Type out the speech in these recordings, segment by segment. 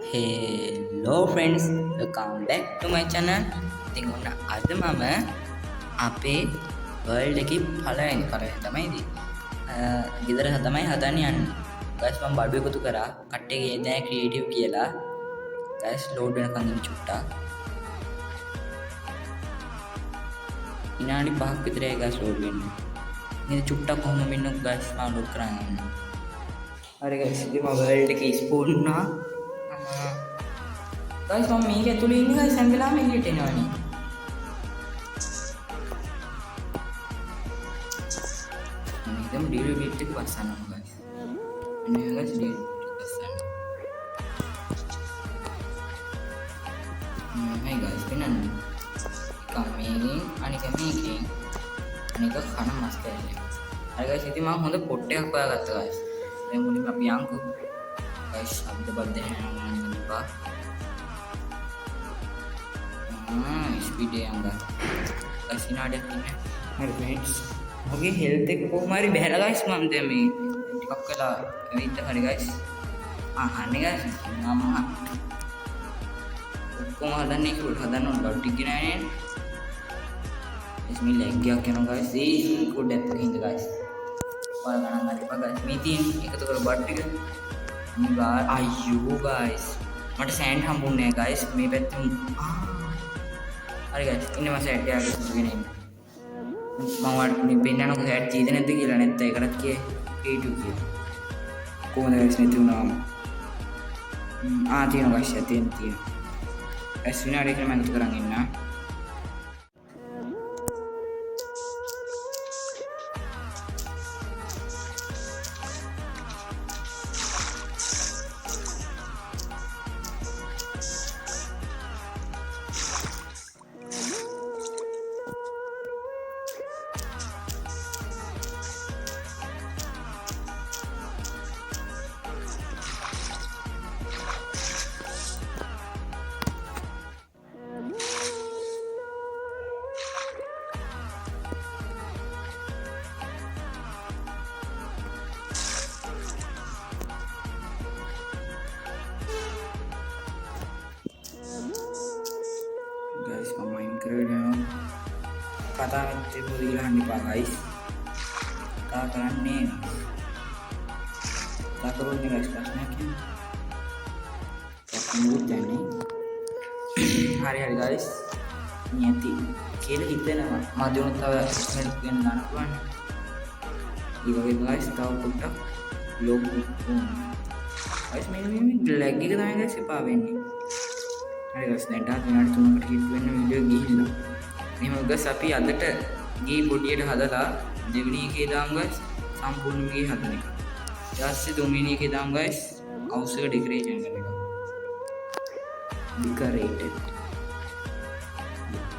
Hello friends, welcome back to my channel. ඉතින් ඔන්න අද මම අපේ world එකේ පළවෙනි කරේ තමයි ඉතින් ගෙදර තමයි හදන්න යන්නේ. guys මම බඩු එකතු කරා. කට්ටියගේ දැන් ක්‍රියේටිව් කියලා. guys load වෙනකන් ඉන්න චුට්ටක්. විනාඩි 5ක් විතරයි guys load වෙන්නේ. ඉතින් චුට්ටක් කොහොම මෙන්න guys මම load කරන් යන්න. හරි guys ඉතින් මම world එකේ ස්පෝන් වුණා. guys මම මේක ඇතුලේ ඉන්නේ guys හැම වෙලාවෙම එළියට එනවනේ. මම හිතමු delete එක පස්සනවා guys. මෙන්න guys delete එක පස්සනවා. මේ guys වෙනන්නේ. එකම මේකෙන් අනික මේකෙන් අනික කන මස් කැල්ලේ. හරි guys ඉතින් මම හොඳ පොට් එකක් හොයාගත්තා guys. දැන් මුලින්ම අපි යන්කෝ. guys අපිට බද්දේ යනවා ඉපා. ස්පීඩ් එක යනවා. guys විනාඩියක් ඉන්නේ. හරි friends. මගේ health එක කොහොම හරි බහැලා guys මම දැන් මේ ටිකක් වෙලා වෙයිද හරි guys. අහන්නේ guys මම කොහොම හදන්නේ කියලා හදන්න ඕන බඩු ටික නෑනේ. මේ ලැග් එකක් යනවා guys. ඒ කොඩ් එකක් හින්ද guys. ඔයාලා ගණන් ගන්න එපා guys. මේ තියෙන එකතු කර බඩු ටික. අයියෝ guys. මට සෑන්ඩ් හම්බුන්නේ නෑ guys. මේ පැත්තෙන් හරි guys ඉන්න මම සැට් එකක් ගගෙන ඉන්න. මම ඔයාලට මේ පෙන්නන කොහේ ඇඩ් ජීද නැද්ද කියලා නැත්නම් ඒකටත් කියේ A2 කියලා. කොහොමද guys නැති වුණාම. තියෙනවා guys තියෙනවා. ඇස් විනාඩියකට මම එකතු කරන් ඉන්න. guys mama main කරගෙන කතා වෙද්දී පොඩි ගහන්න එපා guys. කතා කරන්නේ කතා කරුන්නේ guys ප්‍රශ්නයක් කියන්නේ. හරි guys. නියති කියලා හිතෙනවා. මදිනුත් තව ස්මෙල් ගන්න දාන්න පුළුවන්. ඒ වගේ guys තව පොඩ්ඩක් ලොග් guys මේ lag එක තමයි guys එපා වෙන්නේ. හරි guys දැන් තාත් විනාඩි 3කට හිට වෙන්න වීඩියෝ ගිහිල්ලා. එහෙනම් guys අපි අදට ගේ පොඩියට හදලා දෙවෙනි එකේ දාමු guys සම්පූර්ණ මේ හදන එක. ඊට පස්සේ තුන්වෙනි එකේ දාමු guys house එක ඩෙකොරේෂන් කරන එක. decorated.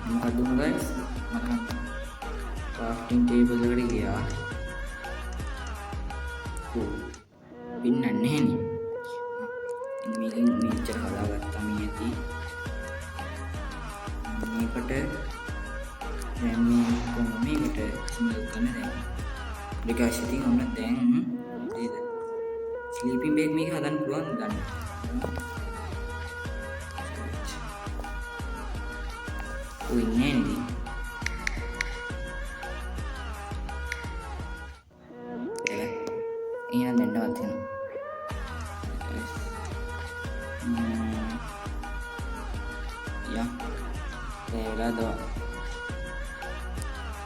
මොකක්ද උන guys? මම crafting table එකට ගියා. පින්නන්නේ නැහැ නේ. මේකෙන් මෙච්චර හදාගත්තා මේ ඇති. මේකට දැන් මේ කොහොම මේකට ස්මෙල් කරන දැන්. ඩිකස් ඉතින් ඔන්න දැන් නේද? ස්ලීපින් බෑග් මේක හදන්න පුළුවන් ගන්න. ඔය නේද? එහෙනම් දැන් නවත් වෙනවා. ya වෙලා දවා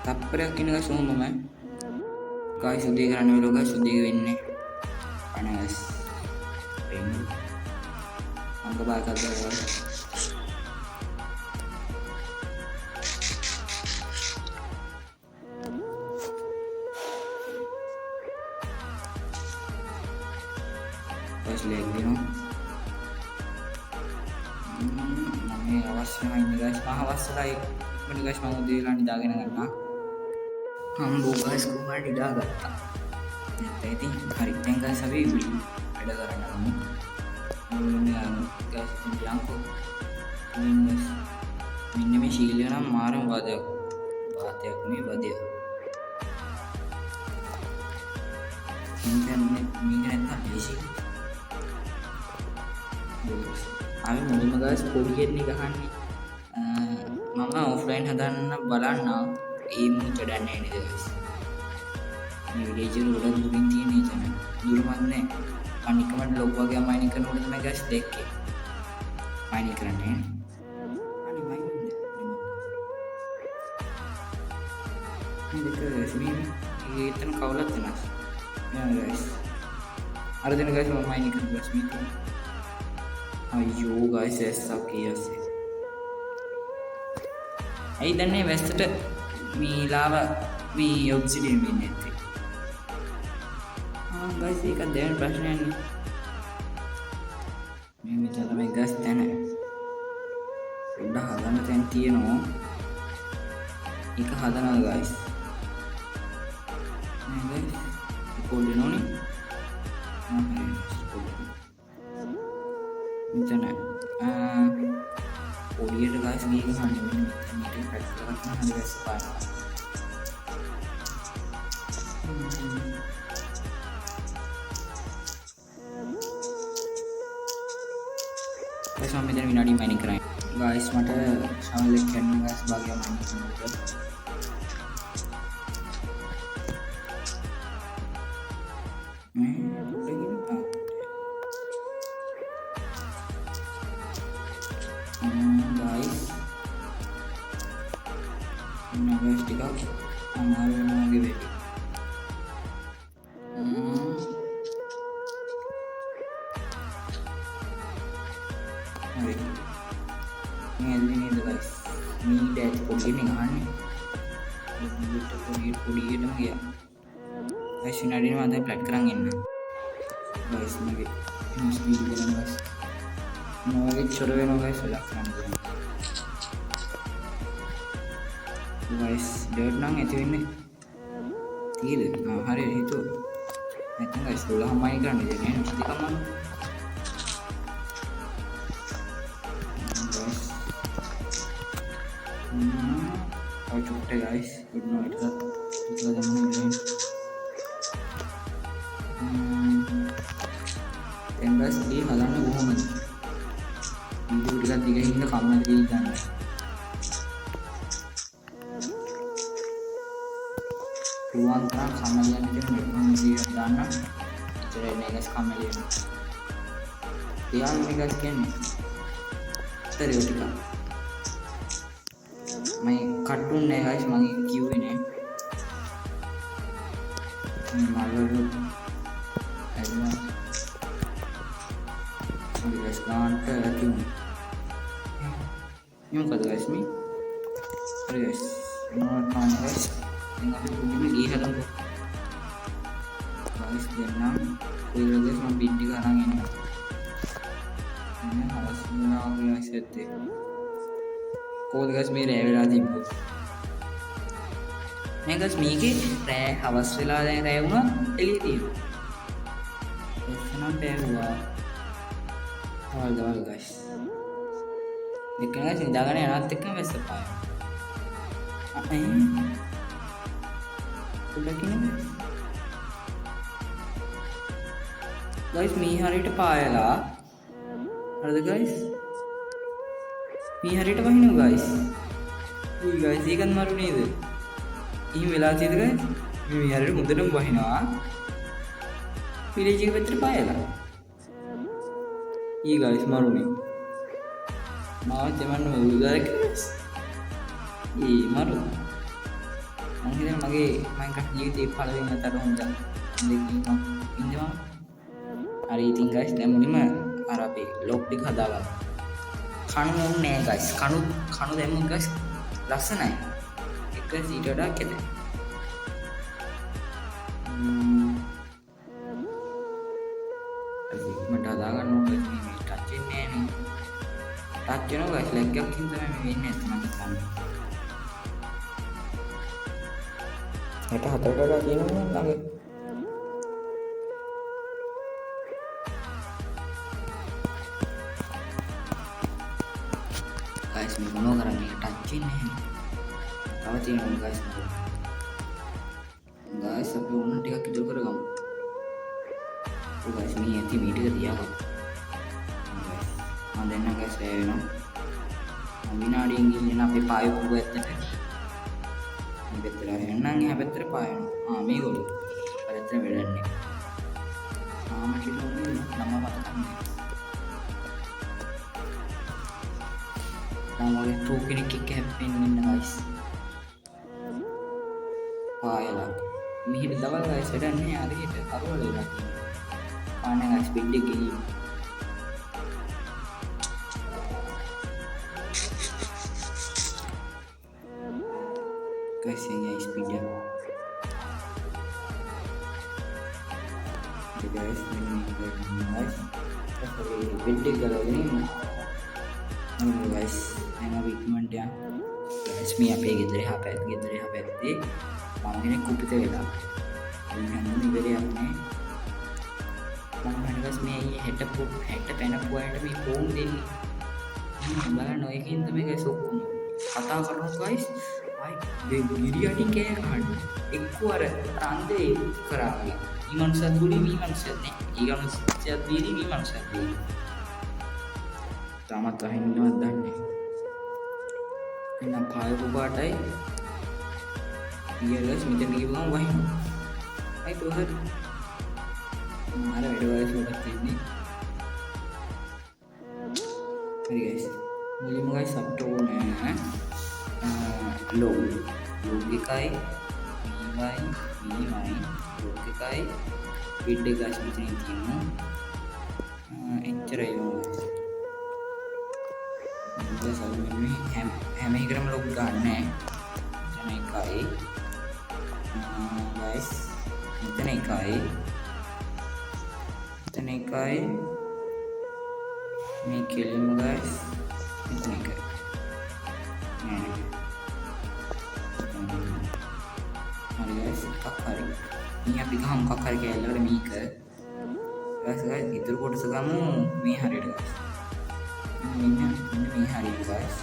තප්පරයක් ඉන්න ගස් උඹම ගායි සුද්ධිය කරන්න වෙලෝ ගායි සුද්ධිය වෙන්නේ අනේ ගස් වෙන්නේ අංග බාකල් කරලා ගස් ලෙග් දිනෝ මේ අවශ්‍යමයි නේ guys මම අවශ්‍යයි මම guys මම උදේලා නිදාගෙන ගන්නවා හම්බෝ guys කොහොමද නිදාගත්තා නැත්නම් ඉතින් හරි දැන් guys අපි වැඩ කරන්න ගමු මෙන්න guys ඉතින් යන්කෝ මෙන්න මේ ශීලය නම් මාරම වාදයක් මේ වදයක් ඉන්ටර්නෙට් මේක නැත්නම් ලේසි අපි මුලින්ම ගස් පොඩියෙන්නේ ගහන්නේ මම ඔෆ්ලයින් හදන්න බලන්න ඒ මුච දන්නේ නේද ගස් මේ විලේජ් වල ගොඩක් දුරින් තියෙන එතන දුරමත් නෑ අනිකමට ලොග් වගේ මයිනින් කරනකොට තමයි ගස් දෙකේ මයිනින් කරන්නේ අනේ මයිනින් දෙක ස්මීන් ඒතන කවුලක් වෙනස් නෑ ගස් අර දෙන ගස් මම මයිනින් කරනවා ස්මීන් අයියෝ ගයිස් ඇස්සක් කියසේ ඇයි දන්නේ වැස්සට මේ ලාව මේ ඔබ්සිඩියන් වෙන්නේ නැත්තේ ගයිස් ඒක දැන් ප්‍රශ්නයක් නේ මේ මෙතන තමයි ගස් තැන උඩ හදන්න තැන් තියෙනවා ඒක හදනවා ගයිස් නේ ගයිස් පොඩි නෝනේ මෙතන පොඩියට ගස් ගිහ ගහන්නේ මෙන්න මෙතන පැට් කරලා ගන්න හරි ගස් පානවා ගයිස් මම මෙතන විනාඩි මයිනින් කරන්නේ ගයිස් මට ශාවල් එක ගන්න ගස් භාගයක් මයිනින් කරනකොට guys guys ටිකක් අමාරු වෙනවා වගේ වෙයි හරි මේ ඇල්ලි නේද guys මේ ඩැට් පොඩියෙන් ගහන්නේ පොඩියටම ගියා guys විනාඩියම අද ප්ලැට් කරන් ඉන්න guys මගේ ඉන්ස් වීඩියෝ කරන guys මොකද චොර වෙනවා guys ලක් කරන්න guys ඩර්ට් නම් ඇති වෙන්නේ තියෙද හරි හිතුව නැත්නම් guys 12 මයින් කරන්න ඉතින් නේ ටිකක් මම guys චුට්ටේ guys good night ඉතලා දැම්මම ඉන්නේ දැන් guys මේ හදන්න කොහොමද වීඩියෝ ටිකක් දිගින් ඉන්න කම්මැලි වෙයි ගන්න පුළුවන් තරම් කම්මැලි යන විදිහට මෙතන වීඩියෝ දාන්න ඉතින් මේකස් කම්මැලි වෙනවා තියාන මේකස් කියන්නේ තරේ ටික මම කටුන් නෑ guys මම කිව්වේ නෑ මල්වලු එන්න guys ගන්නට කිව්වේ මේ මොකද guys මේ හරි guys මොනවද ගන්න guys දැන් අපි පුදුම ගේ හදමු guys දෙන්නම් කොයිද guys මම බිට් එක අරන් එන්න මම හවස් වෙනවා guys ඇත්තේ කොහොමද guys මේ රෑ වෙලා තිබ්බොත් මේ guys මේකේ රෑ හවස් වෙලා දැන් රෑ වුණා එළිය තියෙනවා එතනම් බෑවුවා දවල් guys දෙකම guys ඉඳගෙන යනත් එක්කම වැස්ස පායනවා උඩකින් guys මේ හරියට පායලා හරිද guys මේ හරියට වහිනවා guys ඊ guys ඒකත් මරු නේද එහෙම වෙලා තියෙද guys මේ හරියට හොඳටම වහිනවා විලේජ් එක පැත්තට පායලා ඊ guys මරුනේ මාව දෙමන්න උදාරක ඊ මරු මම හිතන්නේ මගේ මයින්ක්‍රාෆ්ට් ජීවිතේ පළවෙනි අතට හොඳ දෙකක් ඉන්නවා හරි ඉතින් guys දැන් මුලින්ම අර අපේ ලොග් ටික හදාගන්න කණු ඕනේ නෑ guys කණු දැම්මොත් guys ලස්සනයි එක ඊට වඩා කැතයි මට හදාගන්න ඕනේ මේ ටච් වෙන්නේ නෑනේ ටච් වෙනවා guys ලැග් එකක් හින්දා මේ වෙන්නේ නැත්නම් හිතන්නේ ඒට හතරට වඩා තියෙනවා ළඟ guys මේ මොනවා කරන්නේ ටච් වෙන්නේ නැහැ තව තියෙනවා guys අපි උන්න ටිකක් ඉදිරි කරගමු guys මේ ඇති මීටර් තියාගමු දෙන්න ගස් වෙනවා. විනාඩියෙන් ගිහින් අපි පායපු පැත්තට මේ පැත්තට එන්නම් එහා පැත්තට පායනවා. මේගොල්ලෝ පැත්තට වෙලන්නේ. කිලෝනේ නම මතක නැහැ. මම තෝ කෙනෙක් එක්ක හැප්පෙන්න ඉන්න guys. පායලා. මිහිර දවල් guys වැඩන්නේ හරියට කරවල වෙලා තියෙනවා. පාන්නේ guys ස්පීඩ් එක ගිහින්. guys ini speed ya. Oke guys, ini guys. Beda kalau ini guys, ini equipment ya. Guys, मी apa gitu deh, HP di. Mau ini kupit ya. Ini beri आपने. Mau guys, मी ये head pena point मी phone देनी. බලන්න ඔය කින් තමයි guys ඔක්කොම කතා කරනවා guys. ආයි ගිරියටින් කෑ ගහන්න. එක්කෝ අර රන්දේ කරාගේ. ඊමණසත් ගුලි මීමණසත් නේ. ඊගමසත් දීරි මීමණසත් දීරි. තාමත් අහින්නවත් දන්නේ. එන්න පායපු පාටයි. ඊයලස් මෙතන ගිහුවම වහින්න. අයි තෝ හරි. මාර වැඩ වලට උඩට තියෙන්නේ. Hari guys, මුලින්ම guys අපිට ඕනේ log එකයි මීමයි log එකයි bid එක guys මෙතන තියෙනවා. එච්චරයි ඕනේ. guys අපි මේ හැම එකකම log ගන්නෑ. මෙතන එකයි guys මෙතන එකයි මේ කෙලින්ම guys මෙතන එක හරි guys එකක් හරි මේ අපි ගහමු මොකක් හරි කැලලකට මේක guys ඉතුරු කොටස ගමු මේ හරියට guys මෙන්න මේ හරියට guys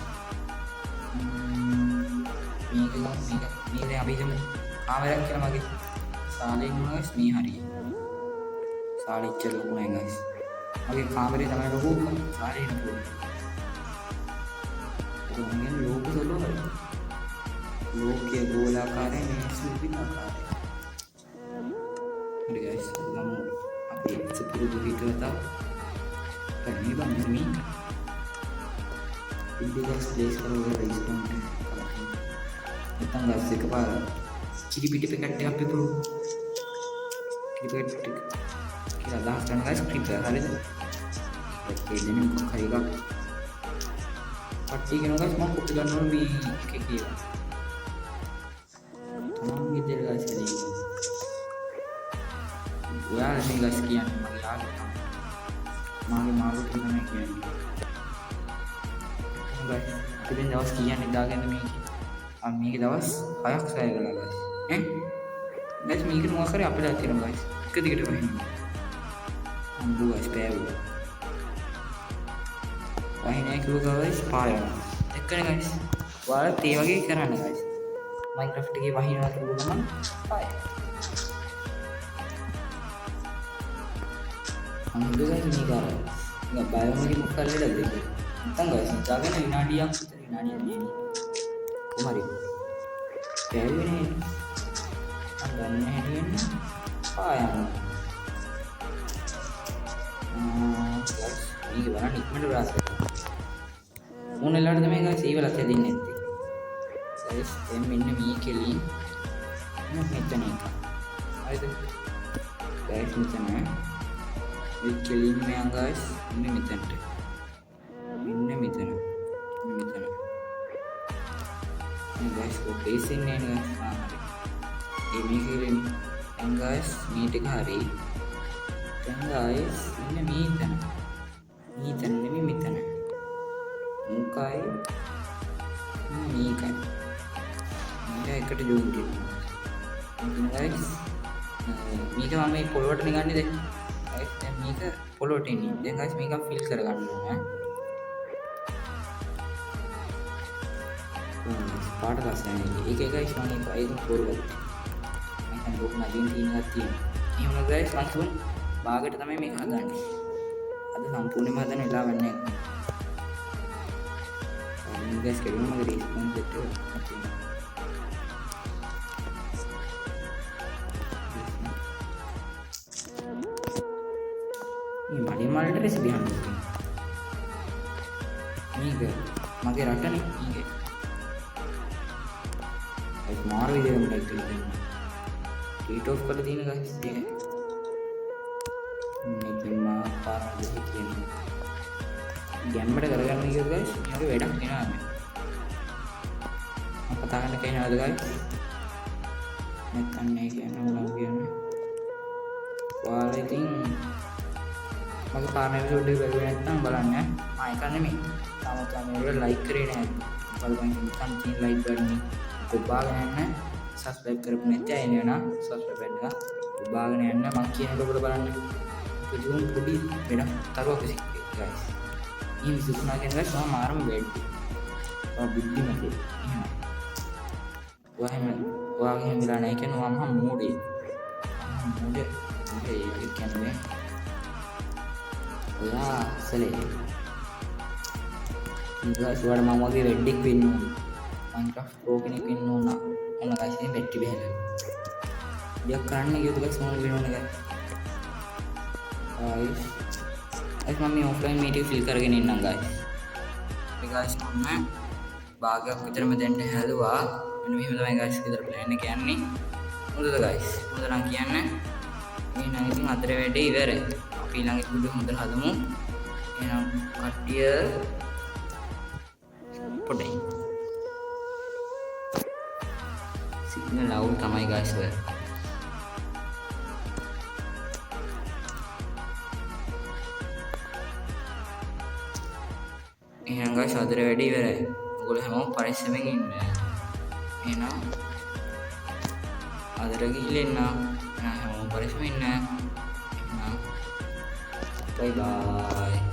මේක ගමු මේ දැන් අපි හිතමු කාමරයක් කියලා මගේ සාලේ ඉන්නවා guys මේ හරිය සාලේ ඉච්චර ලොකු නෑ guys अगे कामरे समय लोगों को सारे इनको तो हमें लोग चलो है लोग के गोलाकार है इसमें भी आकार है अरे गाइस हम अभी से पूरा वीडियो था करने बंद नहीं इंडिया गाइस प्लेस करोगे रेस्टोरेंट इतना गाइस से कबार चिड़ी पिटी पे कट्टे आप पे pro cricket kita dah guys kita hari itu oke ini kok kaya pasti kan guys mau kopi dan lebih kayak gitu gitu guys ini ya ini guys sekian malu kita naik ya guys kita jauh sekian nih dah kan ini kita was kayak saya guys guys mikir mau kari apa dah kira guys ketika ini අම්බු guys පෑවුවා. වහිනේ කිව්වා guys පායනවා. එක්කනේ guys. ඔයාලත් ඒ වගේ කරන්න guys. Minecraft එකේ වහිනවා කිව්ව ගමන් පාය. අම්බු guys මේ කරා. ඉතින් බයෝමගේ මොකක් කරලා දෙද? නැත්තම් guys හිතාගෙන විනාඩියක් විතර විනාඩියක් දෙන්නේ. කොහමරි. පෑවෙන්නේ. අන්න හැදෙන්නේ පායනවා. මේක බලන්න ඉක්මනට බ්‍රාස් කරනවා. මොන වෙලාවටද මේ guys ඊවලත් හැදෙන්නේ නැත්තේ. guys දැන් මෙන්න මේ කෙලින් මෙතන එක. හරිද? guys මෙතන මේ කෙලින් මෙයන් guys මෙන්න මෙතනට. මෙතන. මේ guys බේස් ඉන්නේ නේ guys. හරි. මේ කෙලින් දැන් guys මේ ටික හරි. දැන් guys මෙන්න මෙතන නෙමෙයි මෙතන මුකයි මේකයි මේක එකට ජොයින් කරනවා guys මේක මම මේ පොළොවට නිගන්නේ දැන් guys දැන් මේක පොළොවට එන්නේ දැන් guys මේක ෆිල් කරගන්න ඕනේ පාට ගස්සන්නේ ඒකයි guys මම ඒක පොළොවට මම ලොකු නදින් තියෙනවා එහෙනම් guys මම බාගට තමයි මේක හදන්නේ අද සම්පූර්ණයෙන්ම හදන්න වෙලාවක් නැහැ ගයිස් කෙලින්ම මගේ රිස්පොන්ස් සෙට් එක මේ මලින් මලට රෙසිපි හම්බුනේ මේක මගේ රටනේ මේක ඒක මාර විදියට ලයික් කරලා දෙන්න ටීට් ඔෆ් කරලා තියෙන ගයිස් ඒක මේකෙන් මා පාරක් දෙකක් තියෙනවා ගැම්මට කරගන්න කියද ගයිස් මේක වැඩක් වෙනවා මම කතා කරන්න කියනවාද ගයිස් නැත්නම් මේ කියනවා නම් කියන්නේ ඔයාලා ඉතින් මගේ පාරන එපිසෝඩ් එක බලුවේ නැත්නම් බලන්න මම එක නෙමෙයි තාමත් මේ ලයික් කරේ නැහැ බලපන් නිකන් තියෙන ලයික් ගන්න ඔබාගෙන යන්න සබ්ස්ක්‍රයිබ් කරපු නැත්නම් එන වෙනා සබ්ස්ක්‍රයිබ් වෙන්න ඔබාගෙන යන්න මම කියන කොට බලන්න පුදුම පොඩි වැඩක් තරුවක් විසික් ගයිස් මේ විසුණා කියන ගයිස් මම මාරම වැඩි බුද්ධිමතේ එහෙම ඔයාගේ මිලා නැහැ කියනවා මම මෝඩේ ඒ කියන්නේ ඔයා සලේ ඉතින් සුවර මම වගේ වෙඩ්ඩික් වෙන්න ඕන Minecraft Pro කෙනෙක් වෙන්න ඕන මොන ගයිස් මේ බැටරි බහලා දෙයක් කරන්න ගියොත් ගයිස් මොන වෙනවද ගයිස් මම මේ ඔෆ්ලයින් මීටින් ෆිල් කරගෙන ඉන්නම් ගයිස් ඒ ගයිස් මම භාගයක් විතරම දෙන්න හැදුවා මෙන්න මෙහෙම තමයි ගයිස් විතර ප්ලෑන් එක යන්නේ හොඳද ගයිස් හොඳ නම් කියන්න එහෙනම් ඉතින් අතර වැඩේ ඉවරයි අපි ළඟ ඉන්න හොඳට හදමු එහෙනම් කට්ටිය පොඩි සිග්නල් අවුල් තමයි ගයිස් ඔය එහෙනම් ගයිස් අතර වැඩේ ඉවරයි ඔයගොල්ලෝ හැමෝම පරිස්සමෙන් ඉන්න එහෙනම් අදට ගිහින් එන්න හැමෝම පරිස්සමෙන් ඉන්න එහෙනම් bye bye